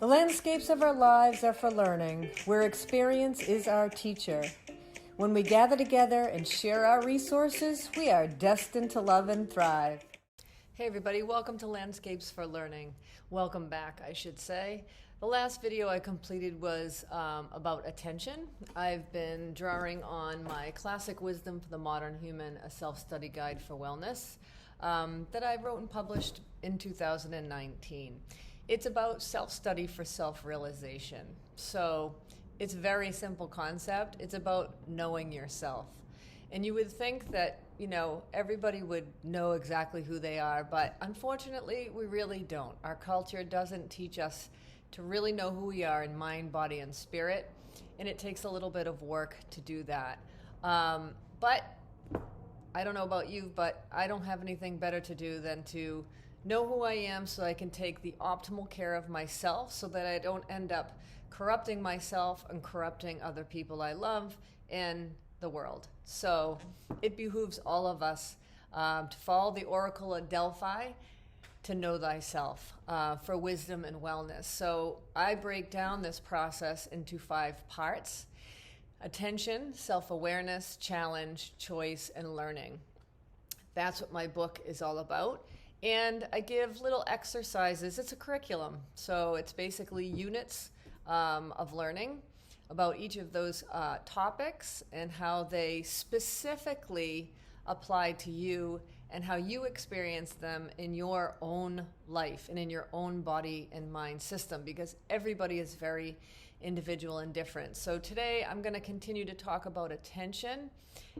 The landscapes of our lives are for learning, where experience is our teacher. When we gather together and share our resources, we are destined to love and thrive. Hey everybody, welcome to Landscapes for Learning. Welcome back, I should say. The last video I completed was about attention. I've been drawing on my classic Wisdom for the Modern Human, a self-study guide for wellness that I wrote and published in 2019. It's about self-study for self-realization. So it's a very simple concept. It's about knowing yourself. And you would think that, everybody would know exactly who they are, but unfortunately, we really don't. Our culture doesn't teach us to really know who we are in mind, body, and spirit, and it takes a little bit of work to do that. But I don't know about you, but I don't have anything better to do than to know who I am so I can take the optimal care of myself so that I don't end up corrupting myself and corrupting other people I love and the world. So it behooves all of us to follow the Oracle at Delphi, to know thyself, for wisdom and wellness. So I break down this process into 5 parts: attention, self-awareness, challenge, choice, and learning. That's what my book is all about. And I give little exercises. It's a curriculum. So it's basically units of learning about each of those topics and how they specifically apply to you and how you experience them in your own life and in your own body and mind system, because everybody is very individual and different. So today I'm going to continue to talk about attention,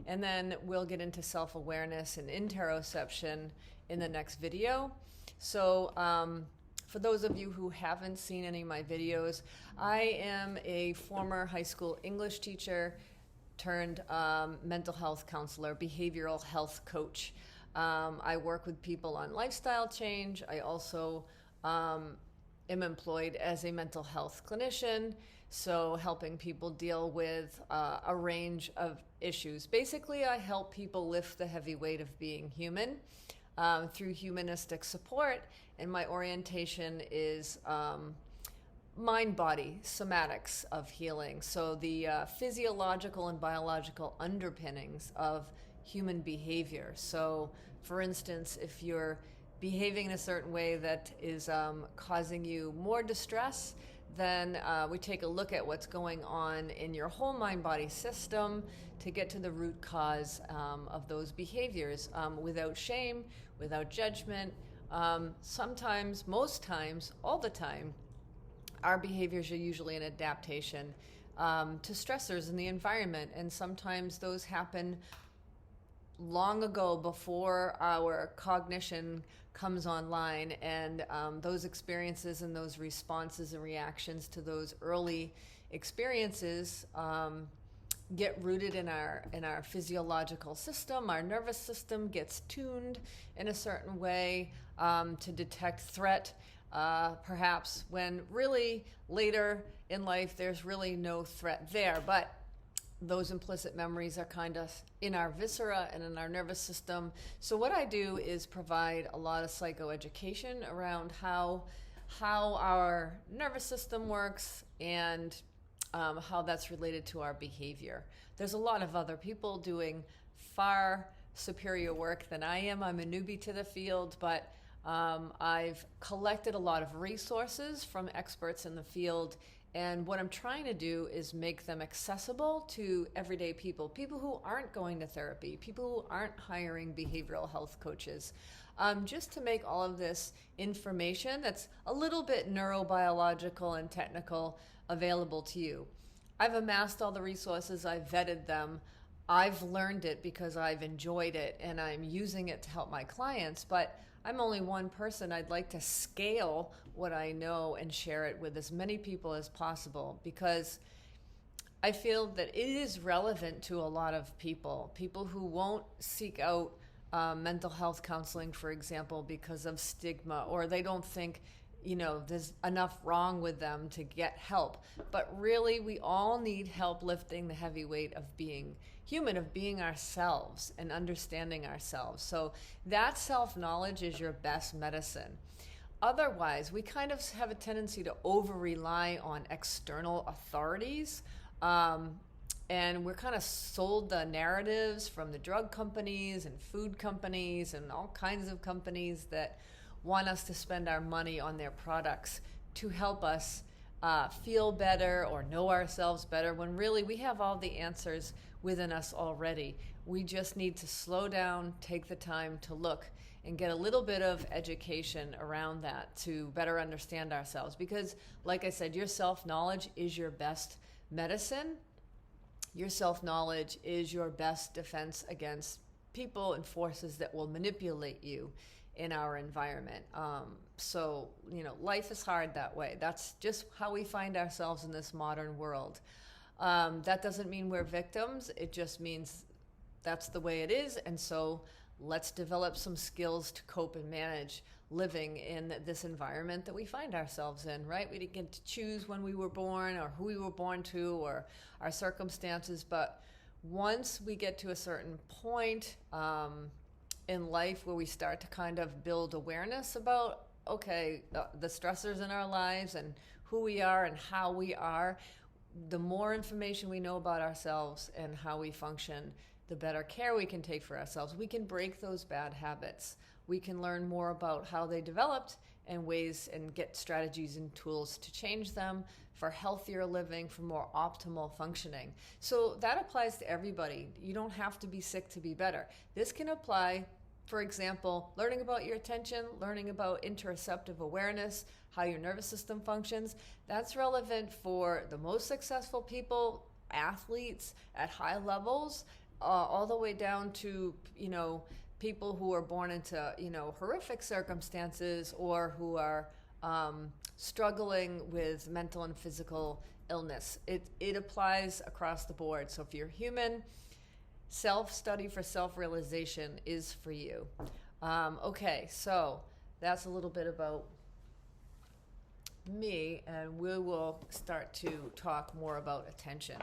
and then we'll get into self-awareness and interoception in the next video. So for those of you who haven't seen any of my videos, I am a former high school English teacher turned mental health counselor, behavioral health coach. I work with people on lifestyle change. I also am employed as a mental health clinician, so helping people deal with a range of issues. Basically, I help people lift the heavy weight of being human through humanistic support, and my orientation is mind-body somatics of healing. So the physiological and biological underpinnings of human behavior. So for instance, if you're behaving in a certain way that is causing you more distress, then we take a look at what's going on in your whole mind-body system to get to the root cause of those behaviors without shame, without judgment. Sometimes, most times, all the time, our behaviors are usually an adaptation to stressors in the environment, and sometimes those happen long ago before our cognition comes online, and those experiences and those responses and reactions to those early experiences get rooted in our physiological system. Our nervous system gets tuned in a certain way to detect threat, perhaps when really later in life there's really no threat there, but those implicit memories are kind of in our viscera and in our nervous system. So what I do is provide a lot of psychoeducation around how our nervous system works and how that's related to our behavior. There's a lot of other people doing far superior work than I am. I'm a newbie to the field, but I've collected a lot of resources from experts in the field, and what I'm trying to do is make them accessible to everyday people who aren't going to therapy, people who aren't hiring behavioral health coaches, just to make all of this information that's a little bit neurobiological and technical available to you. I've amassed all the resources, I've vetted them, I've learned it because I've enjoyed it, and I'm using it to help my clients, but I'm only one person. I'd like to scale what I know and share it with as many people as possible, because I feel that it is relevant to a lot of people who won't seek out mental health counseling, for example, because of stigma, or they don't think there's enough wrong with them to get help. But really, we all need help lifting the heavy weight of being human, of being ourselves and understanding ourselves. So that self-knowledge is your best medicine. Otherwise, we kind of have a tendency to over-rely on external authorities. And we're kind of sold the narratives from the drug companies and food companies and all kinds of companies that want us to spend our money on their products to help us feel better or know ourselves better, when really we have all the answers within us already. We just need to slow down, take the time to look, and get a little bit of education around that to better understand ourselves. Because, like I said, your self-knowledge is your best medicine. Your self-knowledge is your best defense against people and forces that will manipulate you in our environment. So, life is hard that way. That's just how we find ourselves in this modern world. That doesn't mean we're victims. It just means that's the way it is. And so let's develop some skills to cope and manage living in this environment that we find ourselves in, right? We didn't get to choose when we were born or who we were born to or our circumstances. But once we get to a certain point in life where we start to kind of build awareness about, the stressors in our lives and who we are and how we are, the more information we know about ourselves and how we function, the better care we can take for ourselves. We can break those bad habits. We can learn more about how they developed and ways and get strategies and tools to change them for healthier living, for more optimal functioning. So that applies to everybody. You don't have to be sick to be better. This can apply, for example, learning about your attention, learning about interoceptive awareness, how your nervous system functions. That's relevant for the most successful people, athletes at high levels, all the way down to, people who are born into, horrific circumstances or who are struggling with mental and physical illness. It applies across the board. So if you're human, self-study for self-realization is for you. So that's a little bit about me, and we will start to talk more about attention.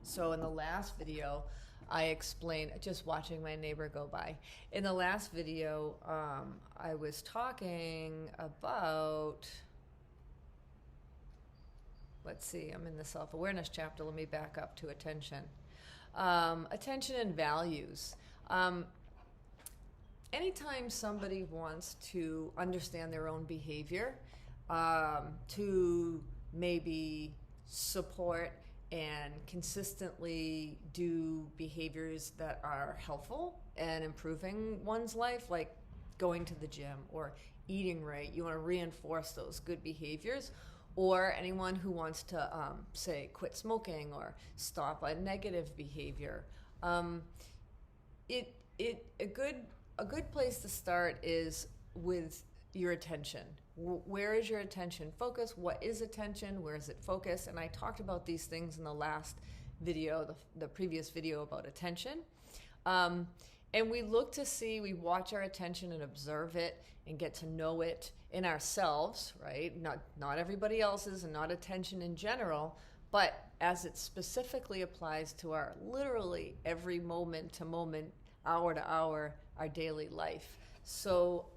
So in the last video, I explained, just watching my neighbor go by. In the last video, I was talking about, let's see, I'm in the self-awareness chapter. Let me back up to attention. Attention and values. Anytime somebody wants to understand their own behavior, to maybe support and consistently do behaviors that are helpful and improving one's life, like going to the gym or eating right, you want to reinforce those good behaviors. Or anyone who wants to, say, quit smoking or stop a negative behavior. A good place to start is with your attention. Where is your attention focused? What is attention? Where is it focused? And I talked about these things in the last video, the previous video about attention. And we look to see, we watch our attention and observe it and get to know it in ourselves, right? Not everybody else's and not attention in general, but as it specifically applies to our literally every moment to moment, hour to hour, our daily life. So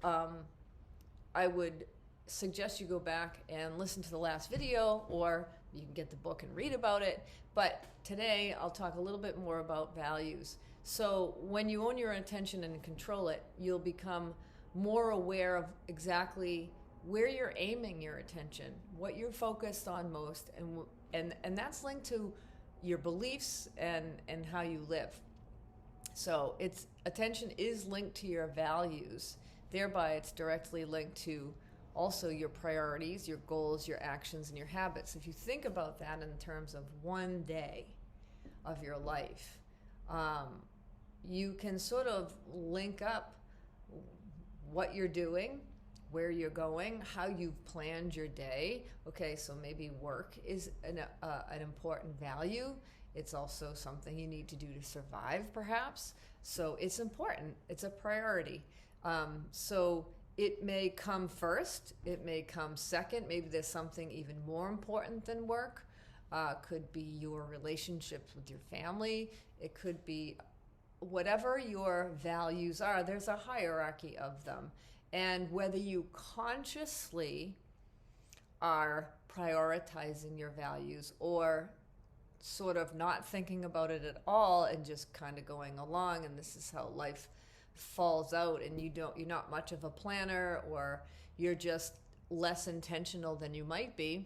I would suggest you go back and listen to the last video, or you can get the book and read about it. But today I'll talk a little bit more about values. So when you own your attention and control it, you'll become more aware of exactly where you're aiming your attention, what you're focused on most, and that's linked to your beliefs and how you live. So attention is linked to your values. Thereby, it's directly linked to also your priorities, your goals, your actions, and your habits. If you think about that in terms of one day of your life, you can sort of link up what you're doing, where you're going, how you've planned your day. Okay, so maybe work is an important value. It's also something you need to do to survive, perhaps. So it's important. It's a priority. So it may come first. It may come second. Maybe there's something even more important than work. Could be your relationships with your family. It could be whatever your values are. There's a hierarchy of them. And whether you consciously are prioritizing your values or sort of not thinking about it at all and just kind of going along, and this is how life falls out, and you're not much of a planner, or you're just less intentional than you might be,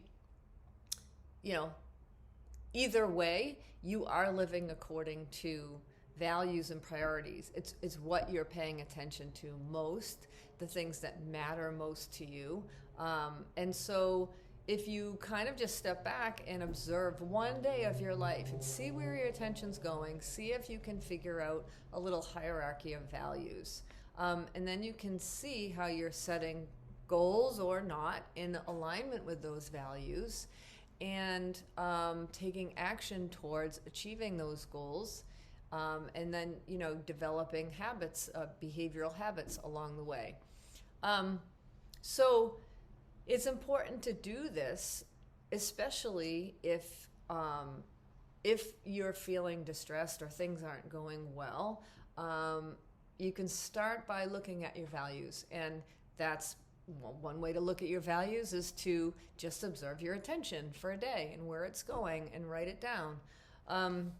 either way, you are living according to values and priorities. It's what you're paying attention to most, the things that matter most to you. And so if you kind of just step back and observe one day of your life and see where your attention's going, see if you can figure out a little hierarchy of values. And then you can see how you're setting goals or not in alignment with those values, and taking action towards achieving those goals. And then, developing habits, behavioral habits along the way. So it's important to do this, especially if you're feeling distressed or things aren't going well. You can start by looking at your values, and that's one way to look at your values is to just observe your attention for a day and where it's going and write it down.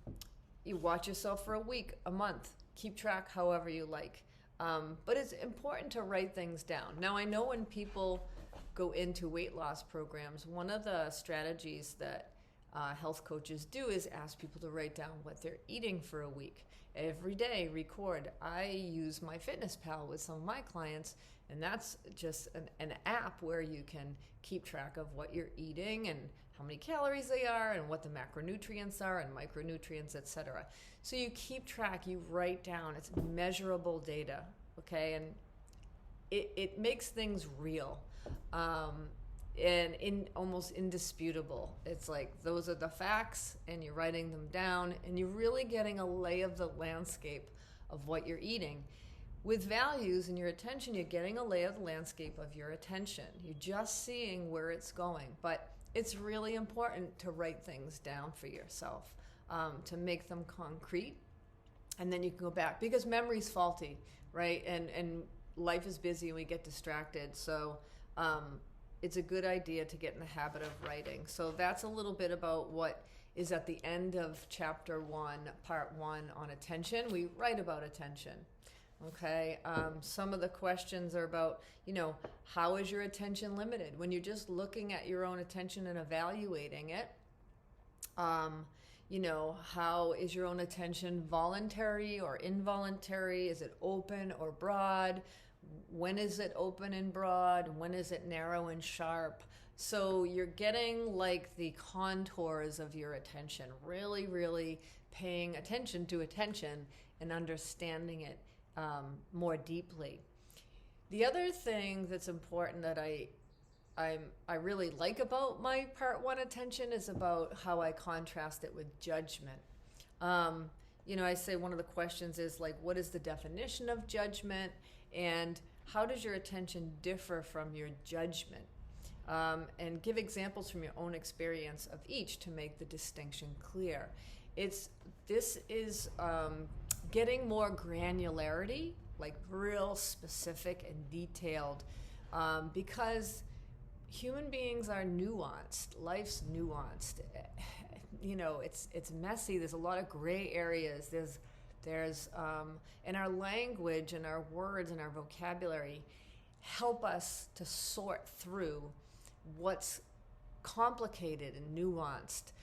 You watch yourself for a week, a month, keep track however you like. But it's important to write things down. Now, I know when people go into weight loss programs, one of the strategies that health coaches do is ask people to write down what they're eating for a week. Every day, record. I use MyFitnessPal with some of my clients, and that's just an app where you can keep track of what you're eating and how many calories they are and what the macronutrients are and micronutrients, etc. So you keep track, you write down, it's measurable data, okay? And it makes things real. And almost indisputable. It's like those are the facts, and you're writing them down, and you're really getting a lay of the landscape of what you're eating. With values and your attention, you're getting a lay of the landscape of your attention. You're just seeing where it's going. But it's really important to write things down for yourself, to make them concrete, and then you can go back, because memory's faulty, right? And life is busy and we get distracted. So it's a good idea to get in the habit of writing. So that's a little bit about what is at the end of chapter 1, part 1 on attention. We write about attention. Okay. Some of the questions are about, how is your attention limited? When you're just looking at your own attention and evaluating it, how is your own attention voluntary or involuntary? Is it open or broad? When is it open and broad? When is it narrow and sharp? So you're getting like the contours of your attention, really, really paying attention to attention and understanding it more deeply. The other thing that's important that I really like about my part 1 attention is about how I contrast it with judgment. I say one of the questions is like, what is the definition of judgment? And how does your attention differ from your judgment? And give examples from your own experience of each to make the distinction clear. This is getting more granularity, like real specific and detailed, because human beings are nuanced. Life's nuanced. It's messy. There's a lot of gray areas. There's and our language and our words and our vocabulary help us to sort through what's complicated and nuanced.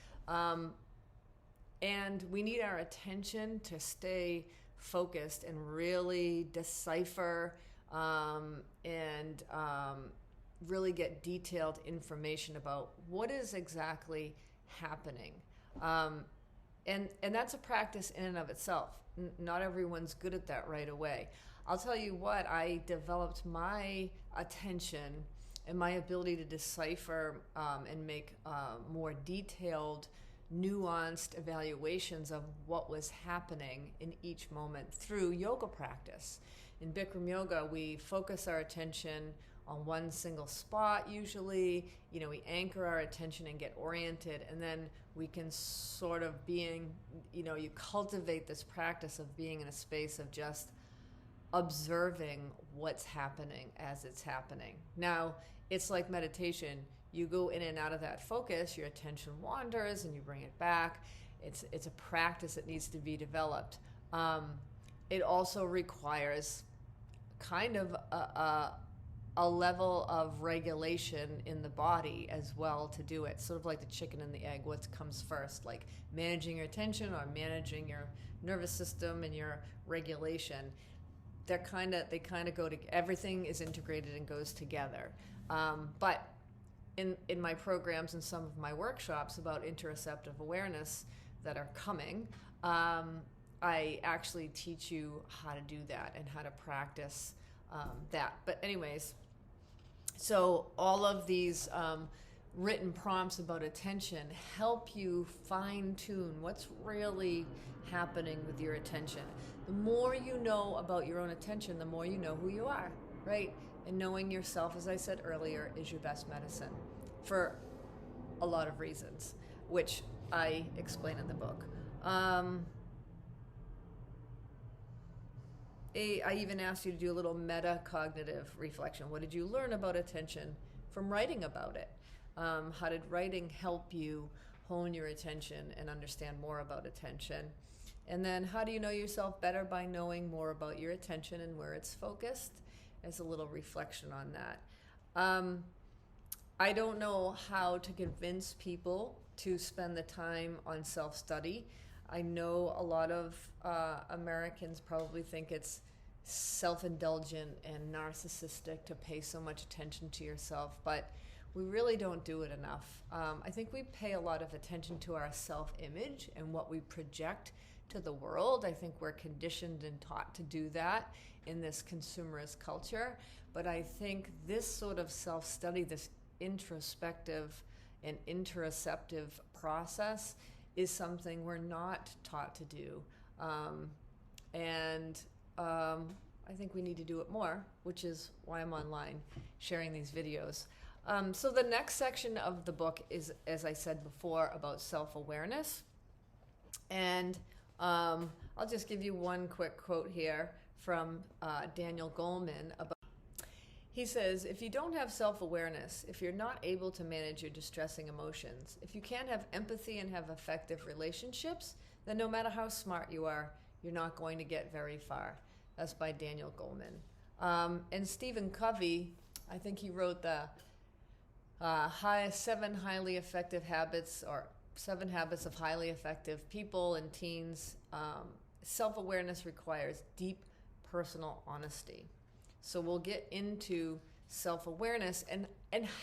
And we need our attention to stay focused and really decipher and really get detailed information about what is exactly happening. And that's a practice in and of itself. Not everyone's good at that right away. I'll tell you what, I developed my attention and my ability to decipher and make more detailed, nuanced evaluations of what was happening in each moment through yoga practice. In Bikram yoga, we focus our attention on one single spot usually. We anchor our attention and get oriented, and then we can sort of you cultivate this practice of being in a space of just observing what's happening as it's happening. Now, it's like meditation. You go in and out of that focus, your attention wanders and you bring it back. It's a practice that needs to be developed. It also requires kind of a level of regulation in the body as well to do it. Sort of like the chicken and the egg, what comes first, like managing your attention or managing your nervous system and your regulation. They kind of go to, everything is integrated and goes together. But in my programs and some of my workshops about interoceptive awareness that are coming, I actually teach you how to do that and how to practice that. But anyways, so all of these written prompts about attention help you fine-tune what's really happening with your attention. The more you know about your own attention, the more you know who you are, right? And knowing yourself, as I said earlier, is your best medicine for a lot of reasons, which I explain in the book. I even asked you to do a little metacognitive reflection. What did you learn about attention from writing about it? How did writing help you hone your attention and understand more about attention? And then how do you know yourself better? By knowing more about your attention and where it's focused. As a little reflection on that. I don't know how to convince people to spend the time on self-study. I know a lot of Americans probably think it's self-indulgent and narcissistic to pay so much attention to yourself, but we really don't do it enough. I think we pay a lot of attention to our self-image and what we project to the world. I think we're conditioned and taught to do that in this consumerist culture, but I think this sort of self-study, this introspective and interoceptive process is something we're not taught to do. I think we need to do it more, which is why I'm online sharing these videos. So the next section of the book is, as I said before, about self-awareness. And I'll just give you one quick quote here from Daniel Goleman. He says, if you don't have self-awareness, if you're not able to manage your distressing emotions, if you can't have empathy and have effective relationships, then no matter how smart you are, you're not going to get very far. That's by Daniel Goleman. And Stephen Covey, I think he wrote the 7 highly effective habits, or 7 habits of highly effective people and teens. Self-awareness requires deep personal honesty. So we'll get into self-awareness and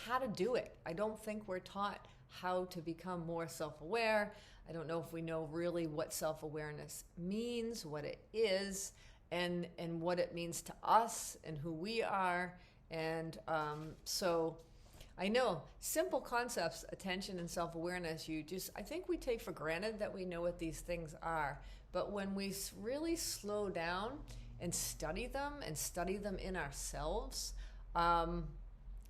how to do it. I don't think we're taught how to become more self-aware. I don't know if we know really what self-awareness means, what it is, and what it means to us and who we are. And so I know simple concepts, attention and self-awareness, I think we take for granted that we know what these things are. But when we really slow down and study them in ourselves,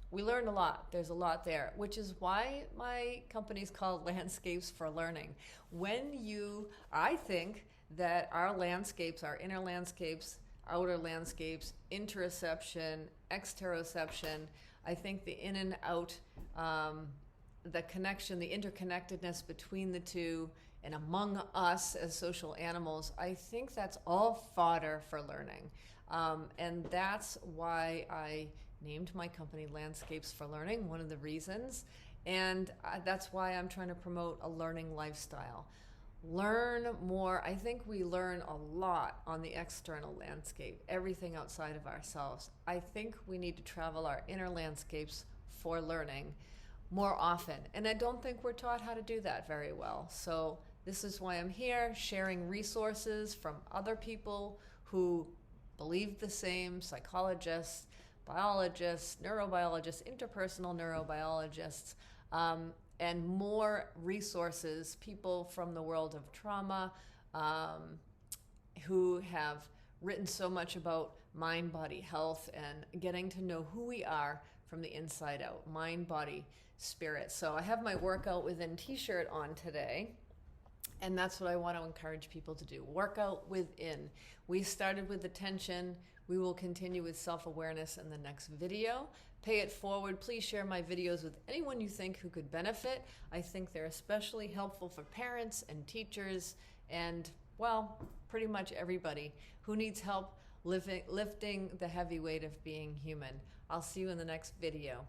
we learn a lot. There's a lot there, which is why my company is called Landscapes for Learning. I think that our landscapes, our inner landscapes, outer landscapes, interoception, exteroception, I think the in and out, the connection, the interconnectedness between the two and among us as social animals, I think that's all fodder for learning. And that's why I named my company Landscapes for Learning, one of the reasons. And that's why I'm trying to promote a learning lifestyle. Learn more. I think we learn a lot on the external landscape, everything outside of ourselves. I think we need to travel our inner landscapes for learning more often. And I don't think we're taught how to do that very well. So this is why I'm here, sharing resources from other people who believe the same, psychologists, biologists, neurobiologists, interpersonal neurobiologists, and more resources, people from the world of trauma who have written so much about mind-body health and getting to know who we are from the inside out, mind, body, spirit. So I have my Workout Within t-shirt on today, and that's what I want to encourage people to do. Workout within. We started with attention, We will continue with self-awareness in the next video. Pay it forward. Please share my videos with anyone you think who could benefit. I think they're especially helpful for parents and teachers and, well, pretty much everybody who needs help lifting the heavy weight of being human. I'll see you in the next video.